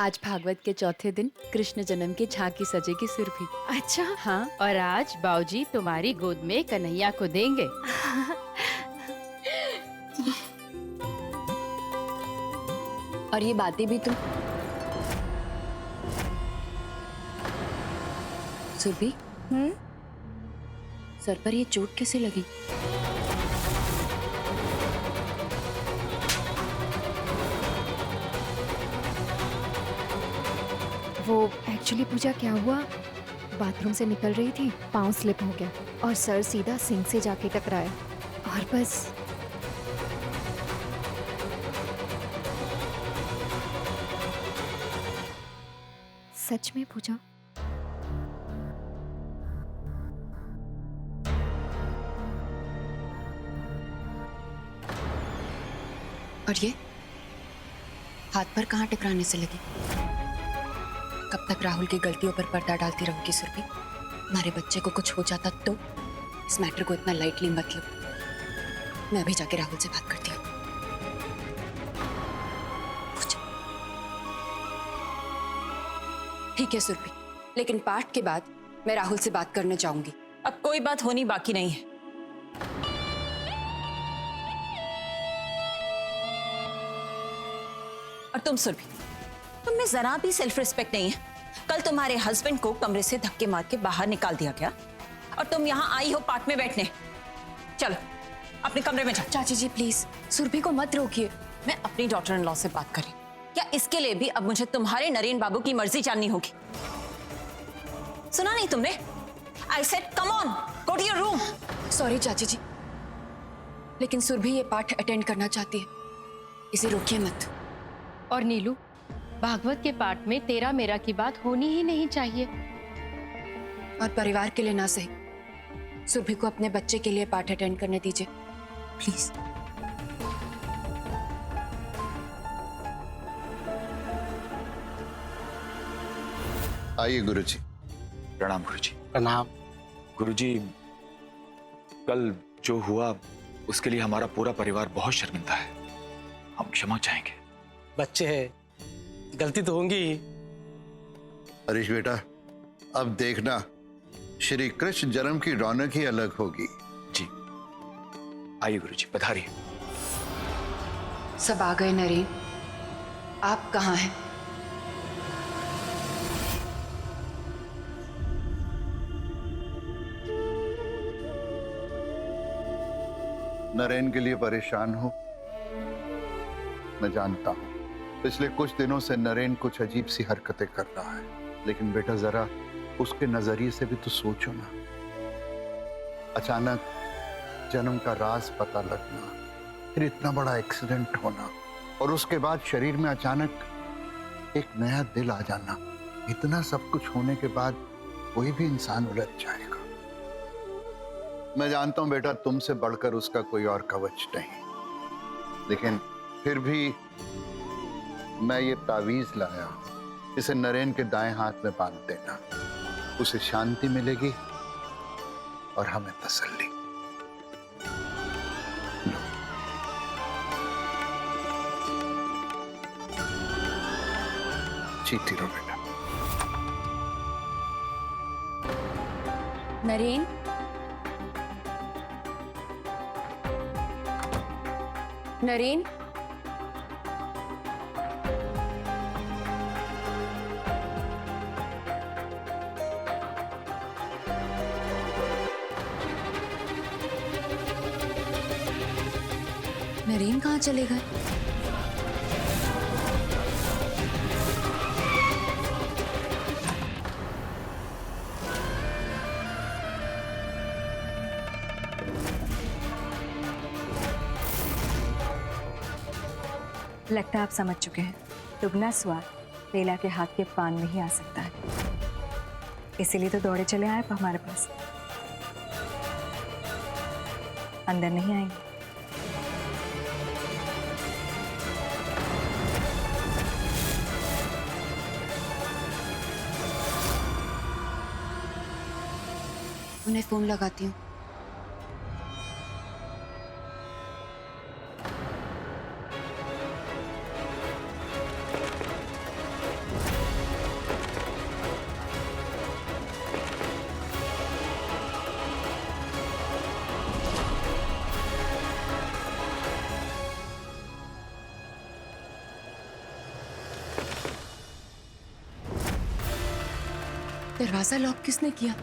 आज भागवत के चौथे दिन कृष्ण जन्म की झांकी सजेगी सुरभि। अच्छा। हाँ, और आज बाऊजी तुम्हारी गोद में कन्हैया को देंगे। और ये बातें भी तुम। सुरभि, सर पर ये चोट कैसे लगी? वो एक्चुअली पूजा क्या हुआ, बाथरूम से निकल रही थी, पाँव स्लिप हो गया और सर सीधा सिंक से जाके टकराया और बस। सच में पूजा? और ये हाथ पर कहाँ टकराने से लगी? कब तक राहुल की गलतियों पर पर्दा डालती रहूंगी सुरभि? हमारे बच्चे को कुछ हो जाता तो? इस मैटर को इतना लाइटली मत लो। मैं अभी जाके राहुल से बात करती हूँ। ठीक है सुरभि, लेकिन पाठ के बाद मैं राहुल से बात करने चाहूंगी। अब कोई बात होनी बाकी नहीं है। और तुम सुरभि, तुम में जरा भी सेल्फ रिस्पेक्ट नहीं है। कल तुम्हारे हस्बैंड को कमरे से धक्के मार के बाहर निकाल दिया गया और तुम यहाँ आई हो पार्ट में बैठने। चलो अपने कमरे में जाओ। चाची जी प्लीज सुरभि को मत रोकिए। मैं अपनी डॉटर इन लॉ से बात करी, क्या इसके लिए भी अब मुझे तुम्हारे नरेन बाबू की मर्जी जाननी होगी? सुना नहीं तुमने? I said come on, go to your room. Sorry चाची जी, लेकिन सुरभि ये पाठ अटेंड करना चाहती है, इसे रोकिए मत। और नीलू, भागवत के पाठ में तेरा मेरा की बात होनी ही नहीं चाहिए। और परिवार के लिए ना सही, सुरभि को अपने बच्चे के लिए पाठ अटेंड करने दीजिए प्लीज। आइए गुरुजी। प्रणाम गुरुजी। प्रणाम। गुरुजी, कल जो हुआ उसके लिए हमारा पूरा परिवार बहुत शर्मिंदा है। हम क्षमा चाहेंगे। बच्चे हैं, गलती तो होंगी ही। हरीश बेटा, अब देखना श्री कृष्ण जन्म की रौनक ही अलग होगी। जी आइए गुरुजी, पधारिए। सब आ गए नरेन, आप कहाँ हैं? नरेन के लिए परेशान हो, मैं जानता हूं। पिछले कुछ दिनों से नरेन कुछ अजीब सी हरकतें कर रहा है, लेकिन बेटा जरा उसके नजरिए से भी तो सोचो ना। अचानक जन्म का राज पता लगना, फिर इतना बड़ा एक्सीडेंट होना और उसके बाद शरीर में अचानक एक नया दिल आ जाना, इतना सब कुछ होने के बाद कोई भी इंसान उलझ जाएगा। मैं जानता हूं बेटा, तुमसे बढ़कर उसका कोई और कवच नहीं, लेकिन फिर भी मैं ये तावीज लाया, इसे नरेन के दाएं हाथ में बांध देना। उसे शांति मिलेगी और हमें तसल्ली। जीती रहो बेटा। नरेन, नरेन, नरेन कहाँ चले गए? लगता है आप समझ चुके हैं, दुगना स्वाद बेला के हाथ के पान में ही आ सकता है। इसीलिए तो दौड़े चले आए हमारे पास। अंदर नहीं आएंगे। उन्हें फोन लगाती हूँ। दरवाजा लॉक किसने किया?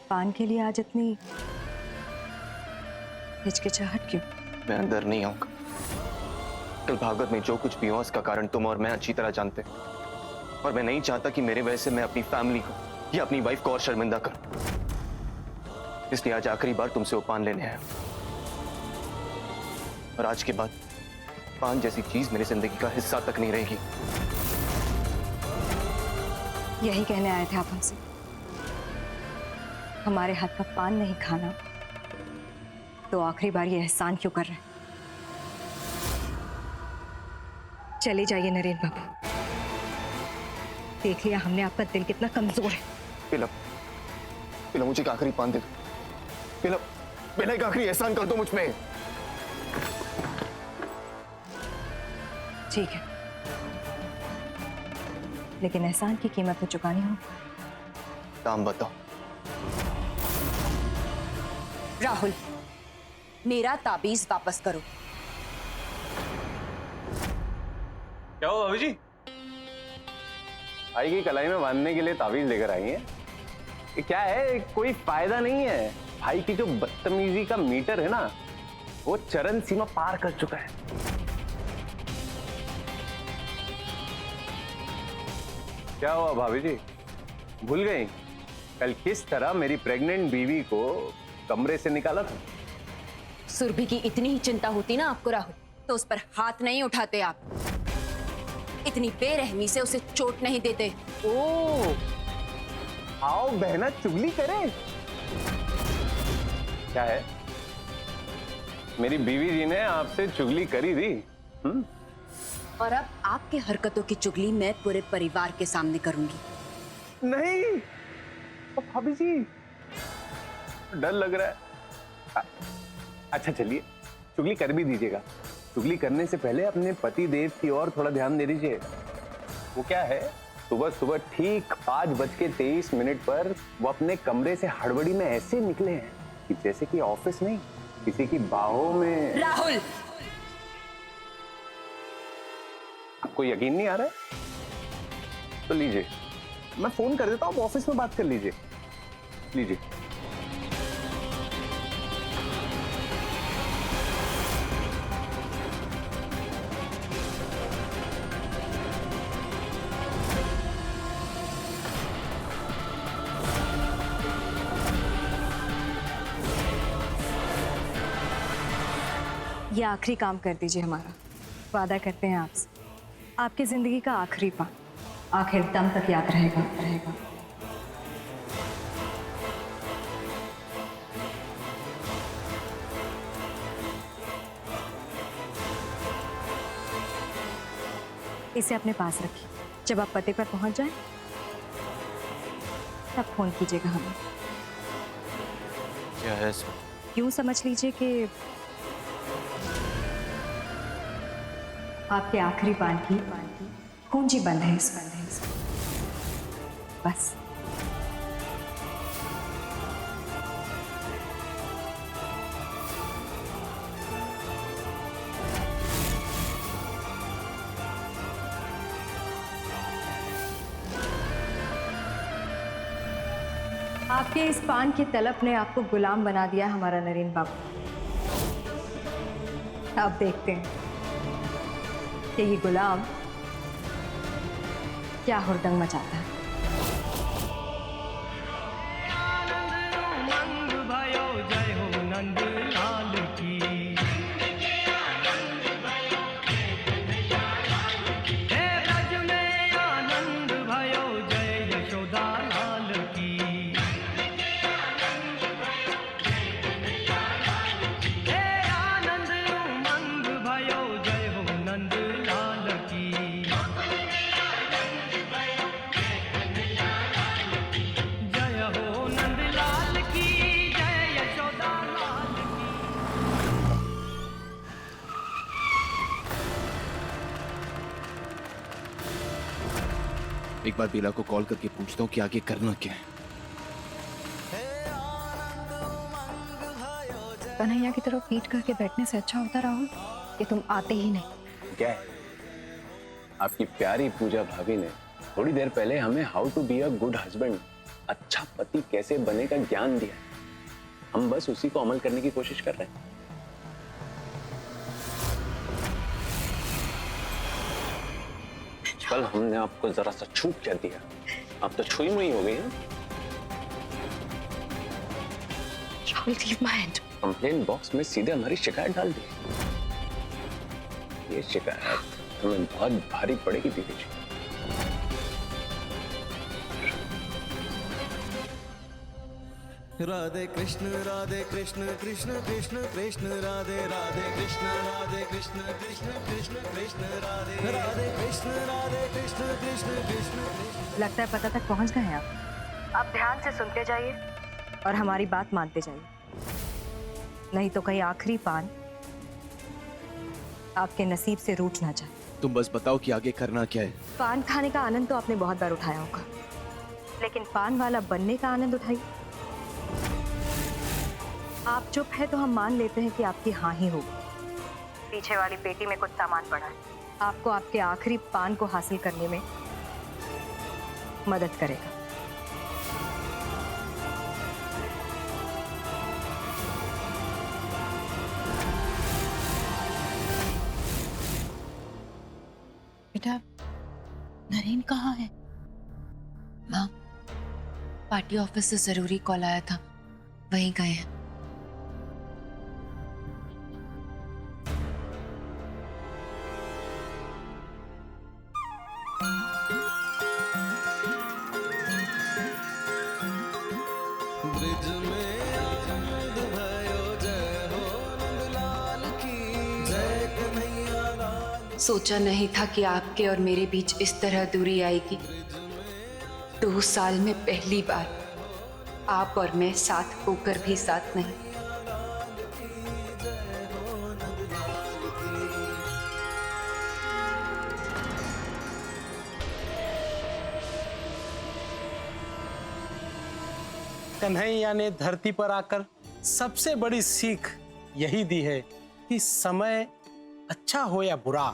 पान के लिए आज इतनी हिचकिचाहट क्यों? मैं अंदर नहीं आऊंगा। कल भागवत में जो कुछ भी हुआ उसका कारण तुम और मैं अच्छी तरह जानते हैं, और मैं नहीं चाहता कि मेरे वजह से मैं अपनी फैमिली को या अपनी वाइफ को और शर्मिंदा करूं। इसलिए आज आखिरी बार तुमसे वो पान लेने आया, और आज के बाद पान जैसी चीज मेरी जिंदगी का हिस्सा तक नहीं रहेगी। यही कहने आए थे आप हमसे? हमारे हाथ का पान नहीं खाना तो आखिरी बार ये एहसान क्यों कर रहे हैं? चले जाइए नरेन बाबू। देख लिया हमने आपका दिल कितना कमजोर है। पिला, पिला मुझे एक आखिरी पान दे दो। पिला, पिला एक आखिरी एहसान कर दो मुझ पे। ठीक है, लेकिन एहसान की कीमत तो चुकानी हो। दाम बताओ। राहुल, मेरा ताबीज वापस करो। क्या हो भाभी जी? भाई की कलाई में बांधने के लिए ताबीज लेकर आई हैं? ये क्या है? कोई फायदा नहीं है। भाई की जो बदतमीजी का मीटर है ना, वो चरम सीमा पार कर चुका है। क्या हुआ भाभी जी, भूल गई कल किस तरह मेरी प्रेग्नेंट बीवी को कमरे से निकाला था? सुरभि की इतनी ही चिंता होती ना आपको राहुल, तो उस पर हाथ नहीं उठाते आप। इतनी बेरहमी से उसे चोट नहीं देते। ओ, आओ बहना चुगली करें। क्या है, मेरी बीवी जी ने आपसे चुगली करी थी? और अब आपकी हरकतों की चुगली मैं पूरे परिवार के सामने करूंगी। नहीं भाभी जी, डर लग रहा है। अच्छा चलिए, चुगली कर भी दीजिएगा। चुगली करने से पहले अपने पति देव की ओर थोड़ा ध्यान दे दीजिए। वो क्या है, सुबह सुबह ठीक 5:23 पर वो अपने कमरे से हड़बड़ी में ऐसे निकले हैं कि जैसे कि ऑफिस नहीं, किसी की बाहों में। राहुल, आपको यकीन नहीं आ रहा है? तो लीजिए, मैं फोन कर देता हूँ, ऑफिस में बात कर लीजिए। लीजिए। ये आखिरी काम कर दीजिए हमारा। वादा करते हैं आपसे, आपकी जिंदगी का आखिरी पान आखिर दम तक याद रहेगा। इसे अपने पास रखिए। जब आप पते पर पहुंच जाएं, तब फोन कीजिएगा हमें। क्या है इसमें? यूं समझ लीजिए कि आपके आखिरी पान की कुंजी बंद है इसमें। बस। आपके इस पान की तलब ने आपको गुलाम बना दिया हमारा नरेन बाबू। अब देखते हैं कि ये गुलाम क्या हुड़दंग मचाता है। एक बार बेला को कॉल करके पूछता हूँ कि आगे करना क्या है। कन्हैया की तरफ पीठ करके बैठने से अच्छा होता राहुल कि तुम आते ही नहीं। क्या है? आपकी प्यारी पूजा भाभी ने थोड़ी देर पहले हमें how to be a good husband, अच्छा पति कैसे बने का ज्ञान दिया। हम बस उसी को अमल करने की कोशिश कर रहे हैं। कल हमने आपको जरा सा छूट क्या दिया, आप तो छुई मुई हो गई हैं। Rahul, leave my hand. Complain box में सीधे हमारी शिकायत डाल दी। ये शिकायत हमें बहुत भारी पड़ेगी दीदी जी। राधे कृष्ण कृष्ण कृष्ण कृष्ण राधे राधे कृष्ण कृष्ण कृष्ण कृष्ण राधे राधे कृष्ण कृष्ण। लगता है पता तक पहुंच गए हैं आप ध्यान से सुनते जाइए और हमारी बात मानते जाइए, नहीं तो कहीं आखिरी पान आपके नसीब से रूठ ना जाए। तुम बस बताओ कि आगे करना क्या है। पान खाने का आनंद तो आपने बहुत बार उठाया होगा, लेकिन पान वाला बनने का आनंद उठाइए। आप चुप है तो हम मान लेते हैं कि आपकी हाँ ही होगी। पीछे वाली पेटी में कुछ सामान पड़ा है, आपको आपके आखिरी पान को हासिल करने में मदद करेगा। बेटा, नरेन कहाँ है? माँ, पार्टी ऑफिस से जरूरी कॉल आया था, वहीं गए हैं। ब्रिज में आनंद भयो जय हो नंदलाल की जय कन्हैया लाल। सोचा नहीं था कि आपके और मेरे बीच इस तरह दूरी आएगी। 2 साल में पहली बार आप और मैं साथ होकर भी साथ नहीं। कन्हैया ने धरती पर आकर सबसे बड़ी सीख यही दी है कि समय अच्छा हो या बुरा,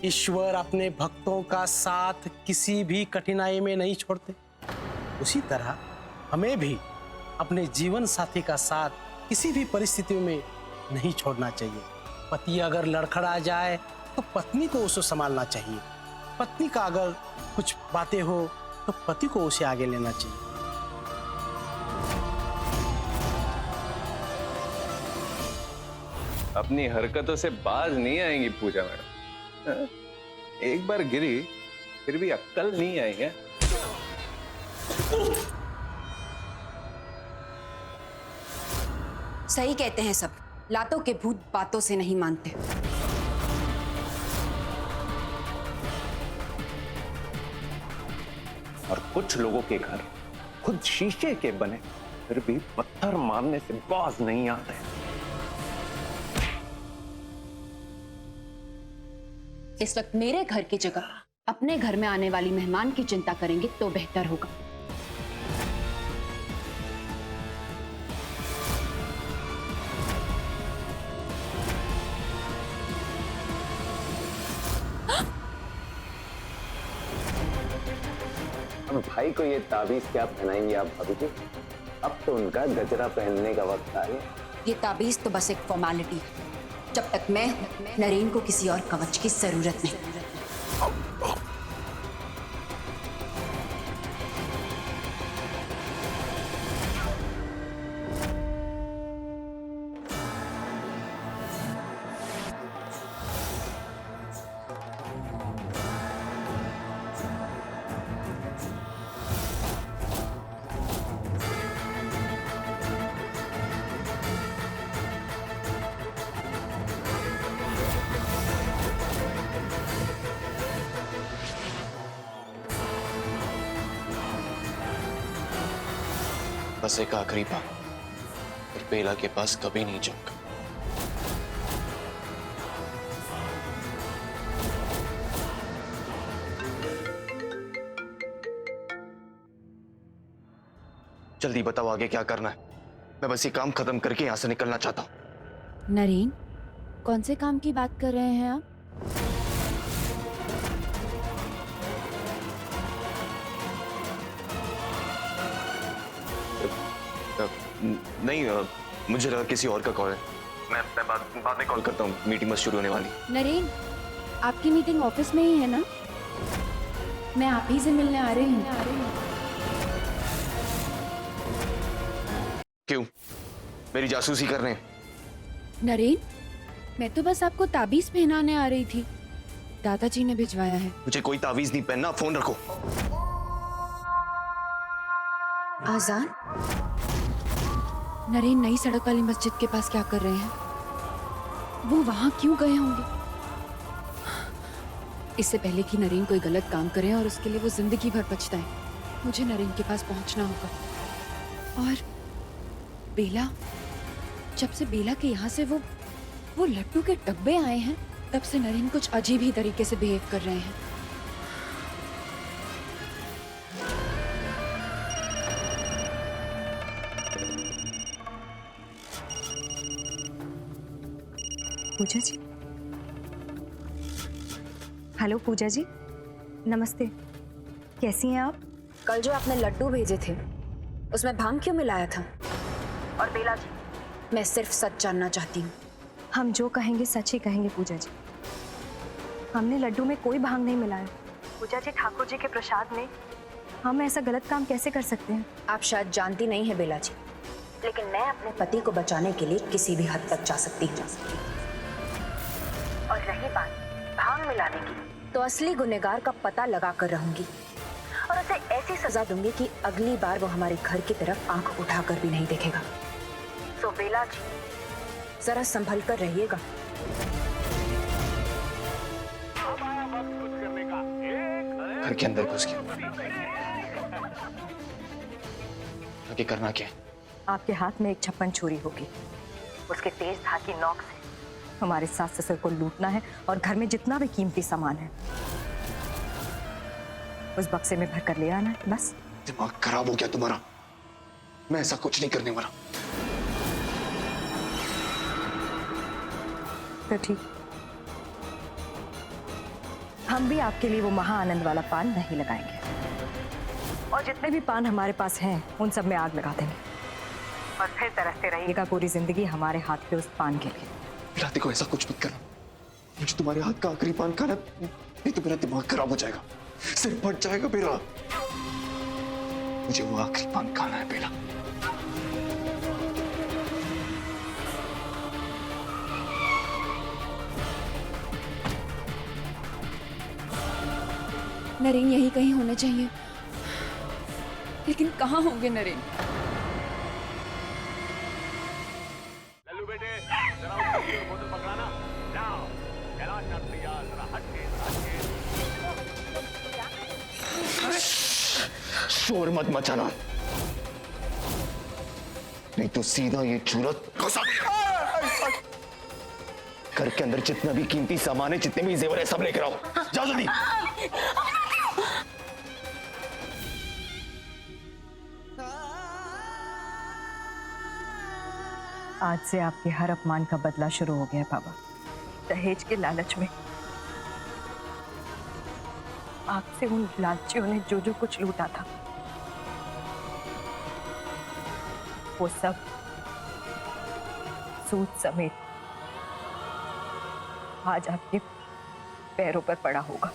ईश्वर अपने भक्तों का साथ किसी भी कठिनाई में नहीं छोड़ते। उसी तरह हमें भी अपने जीवन साथी का साथ किसी भी परिस्थितियों में नहीं छोड़ना चाहिए। पति अगर लड़खड़ा जाए तो पत्नी को उसे संभालना चाहिए। पत्नी का अगर कुछ बातें हो तो पति को उसे आगे लेना चाहिए। अपनी हरकतों से बाज नहीं आएंगी पूजा मैडम। एक बार गिरी फिर भी अक्कल नहीं आई है। सही कहते हैं सब, लातों के भूत बातों से नहीं मानते। और कुछ लोगों के घर खुद शीशे के बने फिर भी पत्थर मारने से बाज नहीं आते। इस वक्त मेरे घर की जगह अपने घर में आने वाली मेहमान की चिंता करेंगे तो बेहतर होगा। अब भाई को ये ताबीज क्या पहनाएंगे आप भाभी जी? अब तो उनका गजरा पहनने का वक्त आ गया। ये ताबीज तो बस एक फॉर्मेलिटी है। जब तक मैं हूं, नरेन को किसी और कवच की जरूरत नहीं। बस एक आखिरी बार, और बेला के पास कभी नहीं जाऊंगा। जल्दी बताओ आगे क्या करना है। मैं बस ये काम खत्म करके यहां से निकलना चाहता हूं। नरेन, कौन से काम की बात कर रहे हैं आप? नहीं, मुझे लगा किसी और का कॉल है। मैं बाद में कॉल करता हूँ, मीटिंग बस शुरू होने वाली। नरेन, आपकी मीटिंग ऑफिस में ही है ना? मैं आप ही से मिलने आ रही हूँ। क्यों? मेरी जासूसी कर रहे हैं? नरेन, मैं तो बस आपको ताबीज पहनाने आ रही थी। दादाजी ने भिजवाया है। मुझे कोई तावीज नहीं पहनना, फोन रखो। आजान, नरेन नई सड़क वाली मस्जिद के पास क्या कर रहे हैं? वो वहां क्यों गए होंगे? इससे पहले कि नरेन कोई गलत काम करे और उसके लिए वो जिंदगी भर पछताए, मुझे नरेन के पास पहुंचना होगा। और बेला, जब से बेला के यहाँ से वो लड्डू के डब्बे आए हैं, तब से नरेन कुछ अजीब ही तरीके से बिहेव कर रहे हैं। पूजा जी। हेलो पूजा जी, नमस्ते। कैसी हैं आप? कल जो आपने लड्डू भेजे थे उसमें भांग क्यों मिलाया था? और बेला जी, मैं सिर्फ सच जानना चाहती हूँ। हम जो कहेंगे सच ही कहेंगे पूजा जी। हमने लड्डू में कोई भांग नहीं मिलाया। पूजा जी, ठाकुर जी के प्रसाद में हम ऐसा गलत काम कैसे कर सकते हैं? आप शायद जानती नहीं है बेला जी, लेकिन मैं अपने पति को बचाने के लिए किसी भी हद तक जा सकती हूँ। और रही बात भांग मिलाने की, तो असली गुनहगार का पता लगा कर रहूंगी और उसे ऐसी सजा दूंगी कि अगली बार वो हमारे घर की तरफ आंख उठाकर भी नहीं देखेगा। तो बेला जी, जरा संभल कर रहिएगा। घर के अंदर घुस गया। आगे करना क्या है? आपके हाथ में एक छप्पन छुरी होगी। उसके तेज धार की नोक से हमारे सास ससुर को लूटना है और घर में जितना भी कीमती सामान है उस बक्से में भर कर ले आना है, बस। दिमाग खराब हो गया तुम्हारा? मैं ऐसा कुछ नहीं करने वाला। तो ठीक, हम भी आपके लिए वो महा आनंद वाला पान नहीं लगाएंगे और जितने भी पान हमारे पास हैं उन सब में आग लगा देंगे और फिर तरसते रहिएगा पूरी जिंदगी हमारे हाथ के उस पान के लिए। रात को ऐसा कुछ मत करना। मुझे तुम्हारे हाथ का आखिरी पान खाना, नहीं तो मेरा दिमाग खराब हो जाएगा, सिर फट जाएगा बेला। मुझे वो आखिरी पान खाना है बेला। नरेन यहीं कहीं होने चाहिए, लेकिन कहाँ होंगे नरेन? लल्लू बेटे, जरा उसकी बोतल पकड़ाना। जाओ, कैलाश नाथ भैया, जरा हटके। शोर मत मचाना, नहीं तो सीधा ये चूल्हा घुसा दूंगा। घर के अंदर जितना भी कीमती सामान है, जितने भी जेवर है, सब लेकर आओ। जाओ जल्दी। आज से आपके हर अपमान का बदला शुरू हो गया है बाबा। दहेज के लालच में आपसे उन लालचियों ने जो जो कुछ लूटा था वो सब सूद समेत आज आपके पैरों पर पड़ा होगा।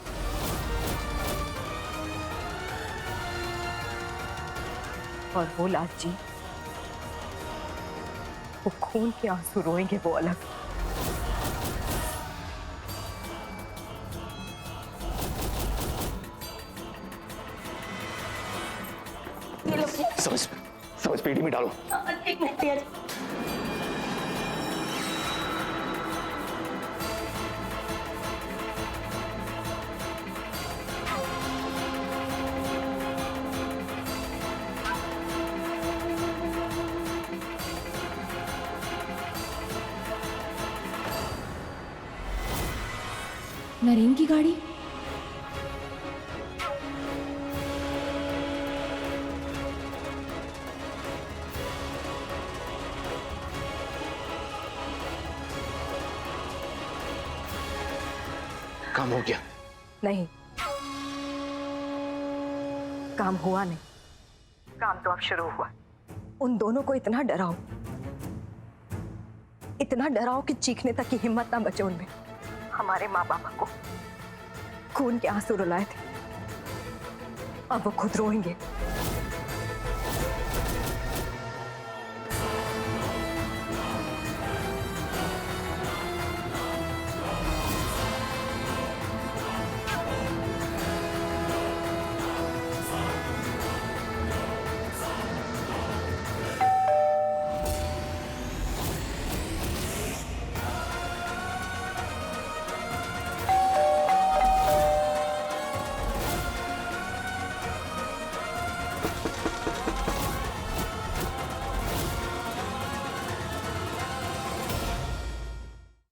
और वो लाल जी, वो खून के आंसू रोएंगे, वो अलग। समझ पेटी में डालो। एक मिनट पिया जी। नरेन की गाड़ी? काम हो गया? नहीं, काम हुआ नहीं, काम तो अब शुरू हुआ। उन दोनों को इतना डराओ कि चीखने तक की हिम्मत ना बचे उनमें। हमारे माँ बाप को खून के आंसू रुलाए थे, अब वो खुद रोएंगे।